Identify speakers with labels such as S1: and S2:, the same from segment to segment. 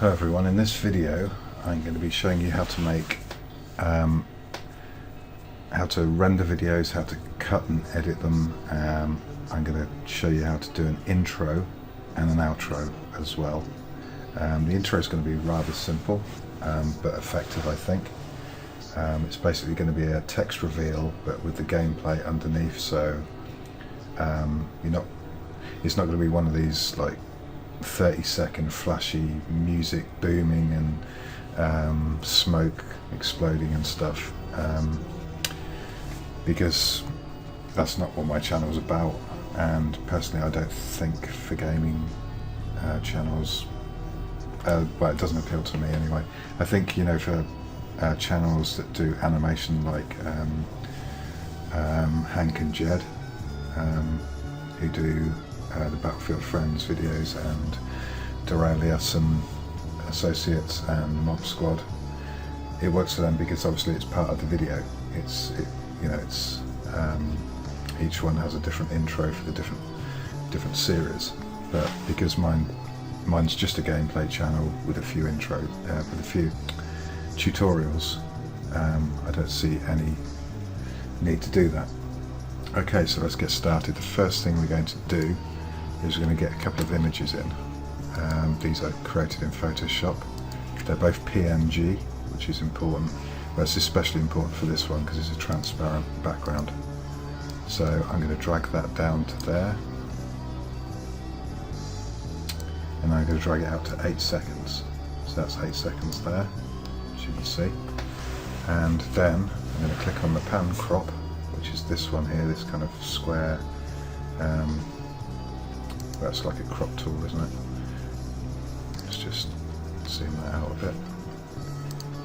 S1: Hello everyone, in this video I'm going to be showing you how to make how to render videos, how to cut and edit them. I'm going to show you how to do an intro and an outro as well. The intro is going to be rather simple but effective, I think. It's basically going to be a text reveal but with the gameplay underneath, so it's not going to be one of these like 30-second flashy music booming and smoke exploding and stuff, because that's not what my channel is about, and personally I don't think for gaming channels, well, it doesn't appeal to me anyway. I think, you know, for channels that do animation like Hank and Jed, who do the Battlefield Friends videos, and Doralius and Associates and Mob Squad, it works for them because obviously it's part of the video. Each one has a different intro for the different series, but because mine's just a gameplay channel with a few with a few tutorials, I don't see any need to do that. Okay, so let's get started. The first thing we're going to do is we're going to get a couple of images in. These are created in Photoshop. They're both PNG, which is important. Well, it's especially important for this one because it's a transparent background. So I'm going to drag that down to there, and I'm going to drag it out to 8 seconds. So that's 8 seconds there, as you can see. And then I'm going to click on the pan crop, which is this one here, this kind of square. That's like a crop tool, isn't it? Let's just zoom that out a bit.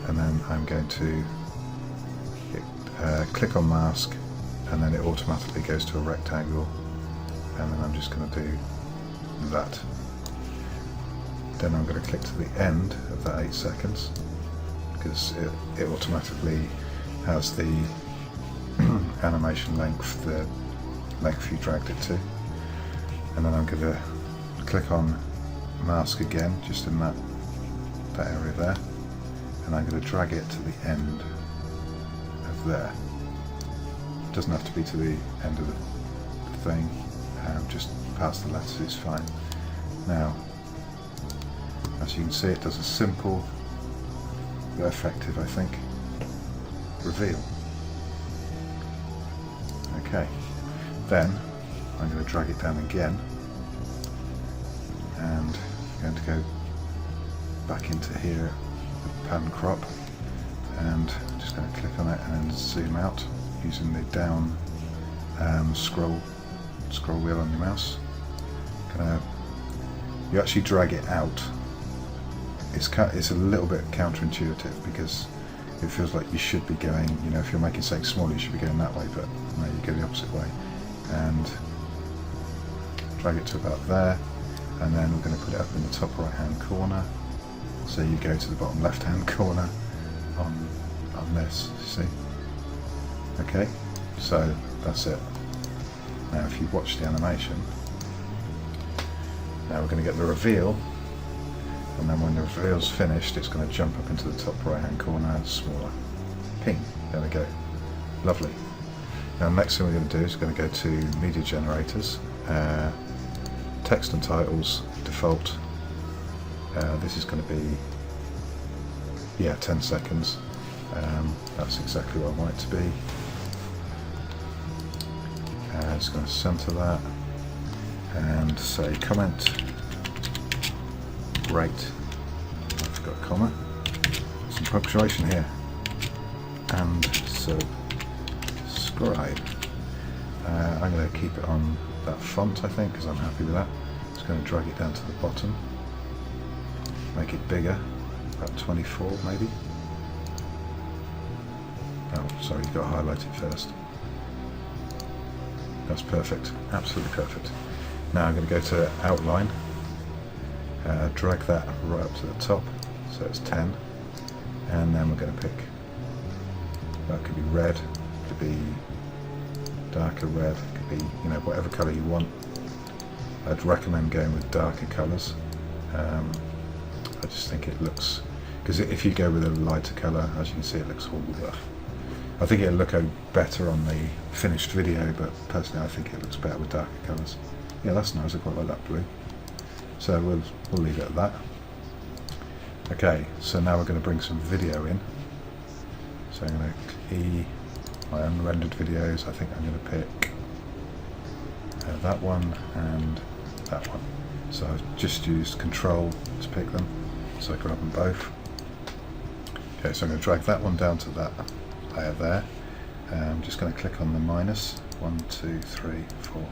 S1: And then I'm going to click on mask, and then it automatically goes to a rectangle, and then I'm just going to do that. Then I'm going to click to the end of that 8 seconds, because it automatically has the animation length, the length you dragged it to. And then I'm going to click on mask again, just in that area there, and I'm going to drag it to the end of there. It doesn't have to be to the end of the thing, just past the letters is fine. Now, as you can see, it does a simple but effective, I think, reveal. Okay, then I'm going to drag it down again, and I'm going to go back into here, the pan crop, and I'm just going to click on it and then zoom out using the down scroll wheel on your mouse. You actually drag it out. It's a little bit counterintuitive because it feels like you should be going, you know, if you're making something small, you should be going that way, but no, you go the opposite way. And drag it to about there, and then we're going to put it up in the top right hand corner, so you go to the bottom left hand corner on this, see? Okay, so that's it. Now if you watch the animation, now we're going to get the reveal, and then when the reveal's finished, it's going to jump up into the top right hand corner, smaller. Ping, there we go. Lovely. Now the next thing we're going to do is we're going to go to media generators, text and titles, default. This is going to be 10 seconds. That's exactly what I want it to be. It's going to center that and say comment, rate, I forgot a comma, some punctuation here, and subscribe. I'm going to keep it on that font, I think, because I'm happy with that. Just going to drag it down to the bottom, make it bigger, about 24 maybe. Oh, sorry, you've got to highlight it first. That's perfect, absolutely perfect. Now I'm going to go to outline, drag that right up to the top, so it's 10, and then we're going to pick, that could be red, could be darker red, could be, you know, whatever colour you want. I'd recommend going with darker colours. I just think it looks, because if you go with a lighter colour, as you can see, it looks all I think it'll look better on the finished video, but personally I think it looks better with darker colours. Yeah, that's nice, I quite like that blue. So we'll leave it at that. Okay, so now we're going to bring some video in. So I'm going to key my unrendered videos. I think I'm going to pick that one and that one. So I've just used Control to pick them, so I grab them both. Okay, so I'm going to drag that one down to that layer there. I'm just going to click on the minus 1, 2, 3, 4,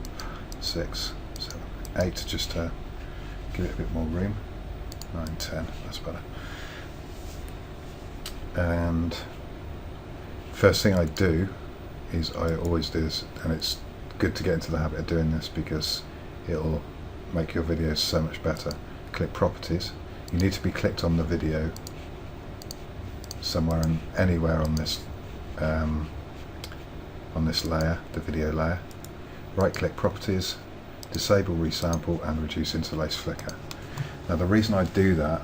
S1: 6, 7, 8 just to give it a bit more room. 9, 10, that's better. And first thing I do is I always do this, and it's good to get into the habit of doing this because it'll make your videos so much better. Click properties. You need to be clicked on the video somewhere and anywhere on this layer, the video layer. Right click properties, disable resample and reduce interlace flicker. Now the reason I do that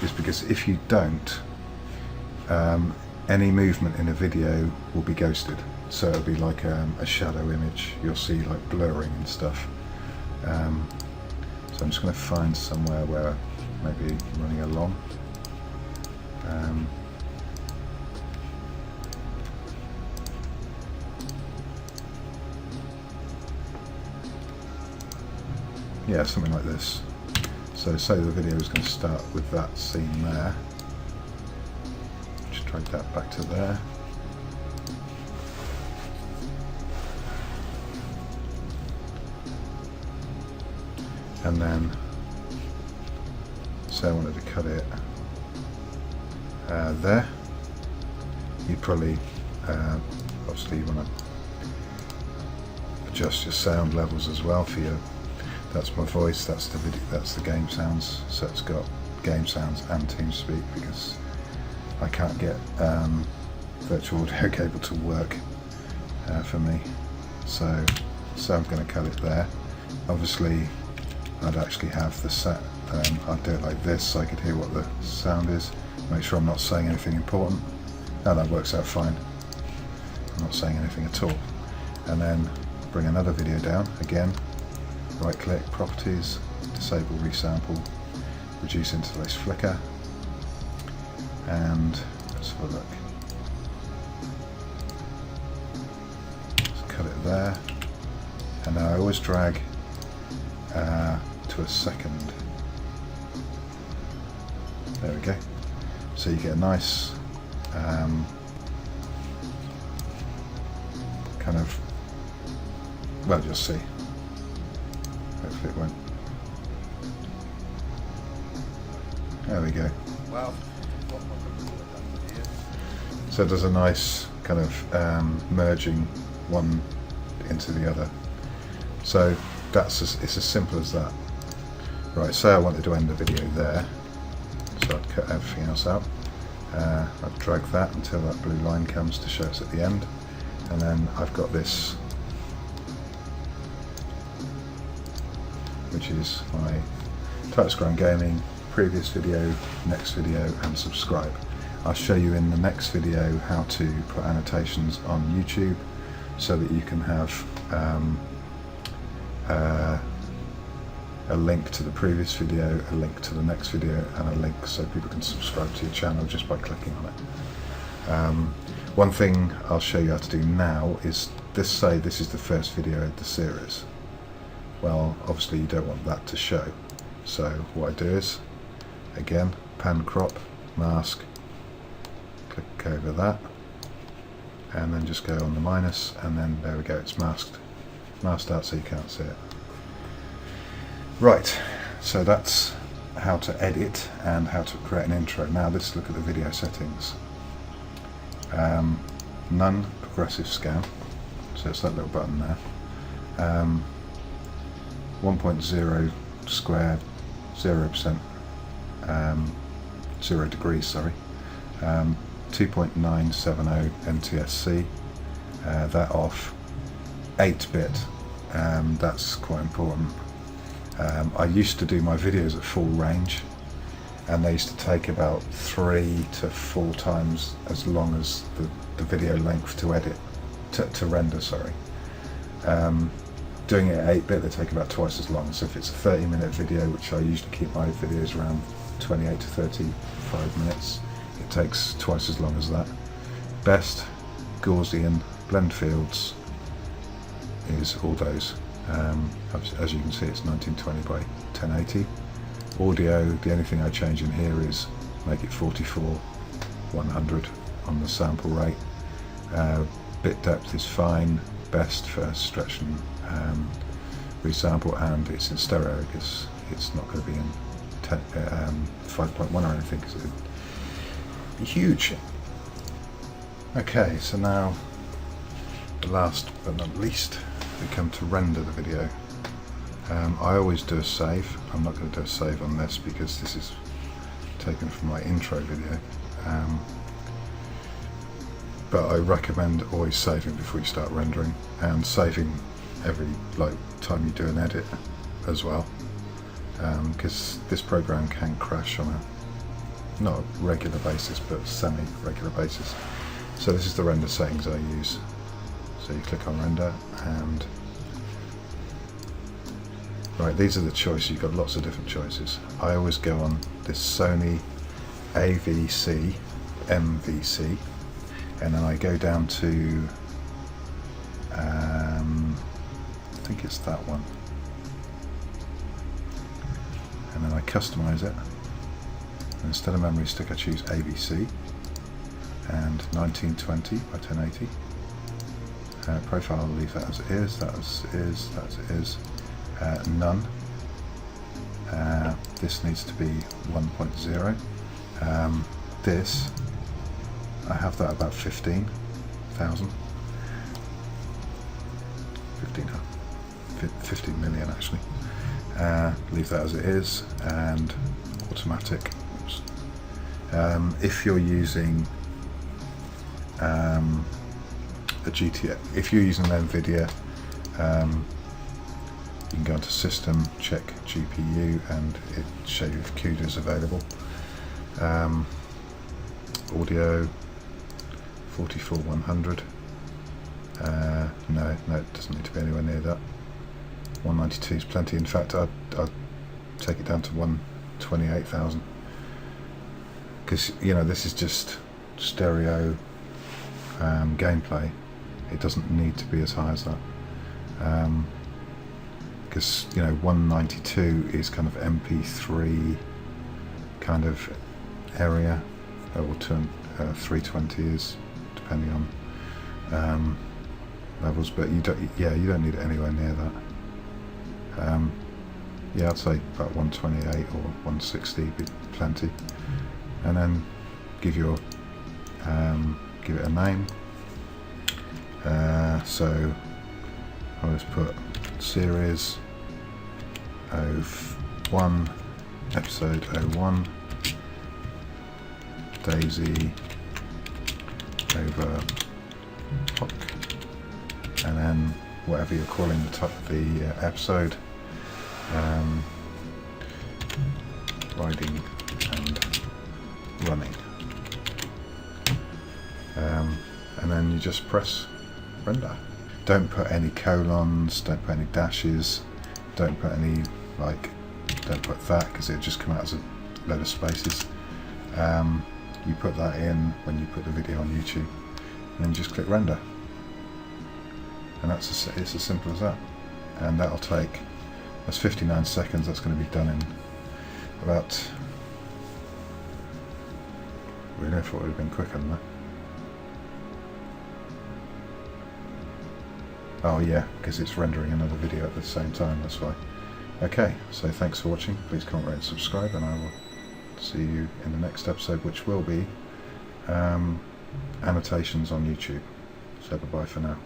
S1: is because if you don't, any movement in a video will be ghosted. So it'll be like a shadow image. You'll see like blurring and stuff. So I'm just going to find somewhere where maybe running along. Yeah, something like this. So say the video is going to start with that scene there. Just drag that back to there. And then, say I wanted to cut it there. You'd probably, obviously you want to adjust your sound levels as well for your, that's my voice, that's the video, that's the game sounds. So it's got game sounds and TeamSpeak because I can't get virtual audio cable to work for me. So I'm going to cut it there. Obviously I'd actually have the set, I'd do it like this so I could hear what the sound is, make sure I'm not saying anything important. Now that works out fine. I'm not saying anything at all. And then bring another video down, again, right click, properties, disable resample, reduce interlace flicker, and let's have a look. Let's cut it there. And now I always drag to a second. There we go. So you get a nice kind of, well, you'll see. Hopefully it won't. There we go.
S2: Wow.
S1: So there's a nice kind of merging one into the other. So it's as simple as that. Right, say I wanted to end the video there, so I'd cut everything else out. I'd drag that until that blue line comes to show us at the end, and then I've got this, which is my touchscreen gaming, previous video, next video, and subscribe. I'll show you in the next video how to put annotations on YouTube so that you can have a link to the previous video, a link to the next video, and a link so people can subscribe to your channel just by clicking on it. One thing I'll show you how to do now is say this is the first video of the series. Well, obviously you don't want that to show. So what I do is, again, pan crop, mask, click over that, and then just go on the minus, and then there we go, it's masked out so you can't see it. Right, so that's how to edit and how to create an intro. Now let's look at the video settings. None progressive scan, so it's that little button there. 1.0 square, 0%, 0 degrees, sorry. 2.970 NTSC, that off. 8-bit, that's quite important. I used to do my videos at full range, and they used to take about 3 to 4 times as long as the video length to edit, to render, sorry. Doing it at 8-bit, they take about twice as long. So if it's a 30-minute video, which I usually keep my videos around 28 to 35 minutes, it takes twice as long as that. Best Gaussian blend fields is all those. As you can see, it's 1920 by 1080. Audio, the only thing I change in here is make it 44/100 on the sample rate. Bit depth is fine, best for stretch and resample, and it's in stereo because it's not going to be in 5.1 or anything because it would be huge. Okay, so now, last but not least, we come to render the video. I always do a save. I'm not going to do a save on this because this is taken from my intro video. But I recommend always saving before you start rendering, and saving every time you do an edit as well, because this program can crash on a not a regular basis but semi-regular basis. So this is the render settings I use. So you click on render, and right, these are the choices. You've got lots of different choices. I always go on this Sony AVC MVC, and then I go down to I think it's that one, and then I customize it, and instead of memory stick I choose AVC and 1920 by 1080. Profile, I'll leave that as it is, that as it is, that as it is. None. This needs to be 1.0. This, I have that about 15,000. 15 million actually. Leave that as it is, and automatic. Oops. If you're using a GTX, if you're using an NVIDIA, you can go into System, check GPU, and it shows you if CUDA is available. Audio 44/100. No, it doesn't need to be anywhere near that. 192 is plenty. In fact, I'd take it down to 128,000, because this is just stereo gameplay. It doesn't need to be as high as that, because 192 is kind of MP3 kind of area, or 320 is, depending on levels, but you don't need it anywhere near that. Yeah, I'd say about 128 or 160 would be plenty, and then give it a name. So I'll just put series 01, episode 01, Daisy over Hock, and then whatever you're calling the episode, riding and running, and then you just press render. Don't put any colons, don't put any dashes, don't put any don't put that, because it'll just come out as a load of spaces. You put that in when you put the video on YouTube, and then just click render, and it's as simple as that. And that's 59 seconds. That's going to be done in about, really, I thought it would have been quicker than that. Oh yeah, because it's rendering another video at the same time, that's why. Okay, so thanks for watching. Please comment, rate and subscribe, and I will see you in the next episode, which will be annotations on YouTube. So bye-bye for now.